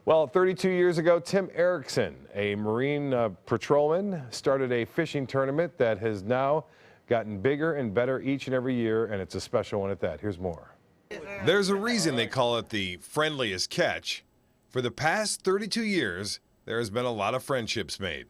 Well, 32 years ago, Tim Erickson, a Marine patrolman, started a fishing tournament that has now gotten bigger and better each and every year, and it's a special one at that. Here's more. There's a reason they call it the friendliest catch. For the past 32 years, there has been a lot of friendships made.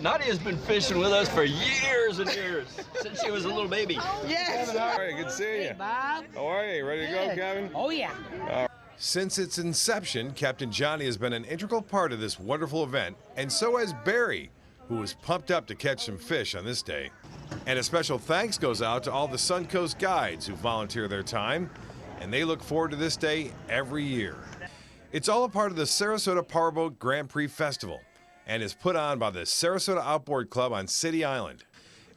Nadia's been fishing with us for years and years, since she was a little baby. Yes. Kevin, how are you? Good to see you. Hey, Bob. How are you? Ready to go, Kevin? Oh, yeah. Since its inception, Captain Johnny has been an integral part of this wonderful event, and so has Barry, who was pumped up to catch some fish on this day. And a special thanks goes out to all the Suncoast guides who volunteer their time, and they look forward to this day every year. It's all a part of the Sarasota Powerboat Grand Prix Festival and is put on by the Sarasota Outboard Club on City Island.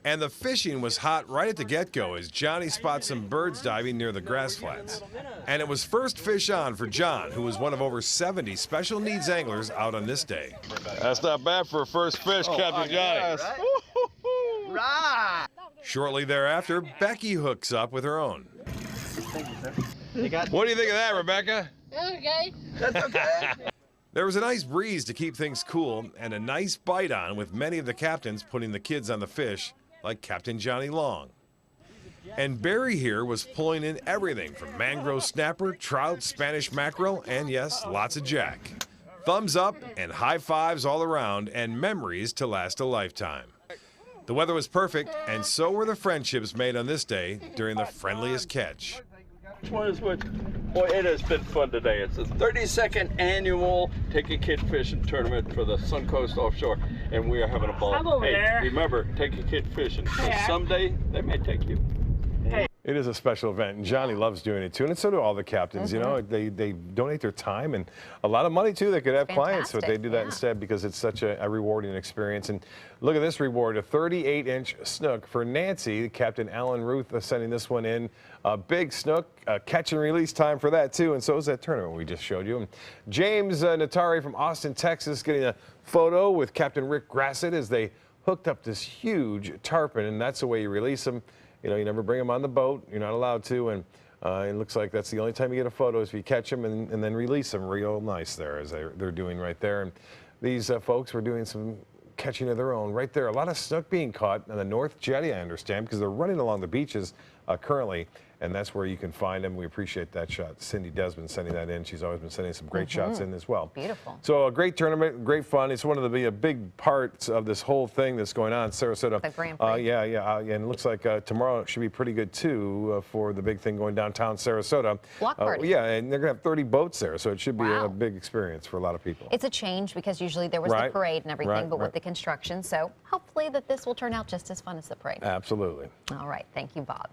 And the fishing was hot right at the get-go as Johnny spots some birds diving near the grass flats. And it was first fish on for John, who was one of over 70 special needs anglers out on this day. That's not bad for a first fish, Captain Johnny. Right. Shortly thereafter, Becky hooks up with her own. What do you think of that, Rebecca? Okay. That's okay. There was a nice breeze to keep things cool and a nice bite on, with many of the captains putting the kids on the fish, like Captain Johnny Long. And Barry here was pulling in everything from mangrove snapper, trout, Spanish mackerel, and yes, lots of jack. Thumbs up and high fives all around, and memories to last a lifetime. The weather was perfect, and so were the friendships made on this day during the friendliest catch. Which one is which? Boy, it has been fun today. It's the 32nd annual Take a Kid Fishing Tournament for the Suncoast Offshore, and we are having a ball. I'm over hey, there. remember, take a kid fishing. 'Cause someday they may take you. It is a special event, and Johnny loves doing it too, and so do all the captains. You know, they donate their time and a lot of money too. They could have clients, but they do that instead because it's such a rewarding experience. And look at this reward, a 38-inch snook for Nancy. Captain Alan Ruth sending this one in. A big snook, catch and release time for that too, and so is that tournament we just showed you. And James Natari from Austin, Texas, getting a photo with Captain Rick Grassett as they hooked up this huge tarpon, and that's the way you release them. You know, you never bring them on the boat. You're not allowed to, and it looks like that's the only time you get a photo is if you catch them and then release them real nice there, as they're doing right there. And these folks were doing some catching of their own right there. A lot of snook being caught on the North Jetty, I understand, because they're running along the beaches currently, and that's where you can find them. We appreciate that shot. Cindy Desmond sending that in. She's always been sending some great shots in as well. Beautiful. So a great tournament, great fun. It's one of the big parts of this whole thing that's going on in Sarasota. The Grand Prix. And it looks like tomorrow should be pretty good too for the big thing going downtown Sarasota. Block party. Yeah, and they're gonna have 30 boats there, so it should be a big experience for a lot of people. It's a change because usually there was the parade and everything, but with the construction, so hopefully that this will turn out just as fun as the parade. Absolutely. All right, thank you, Bob.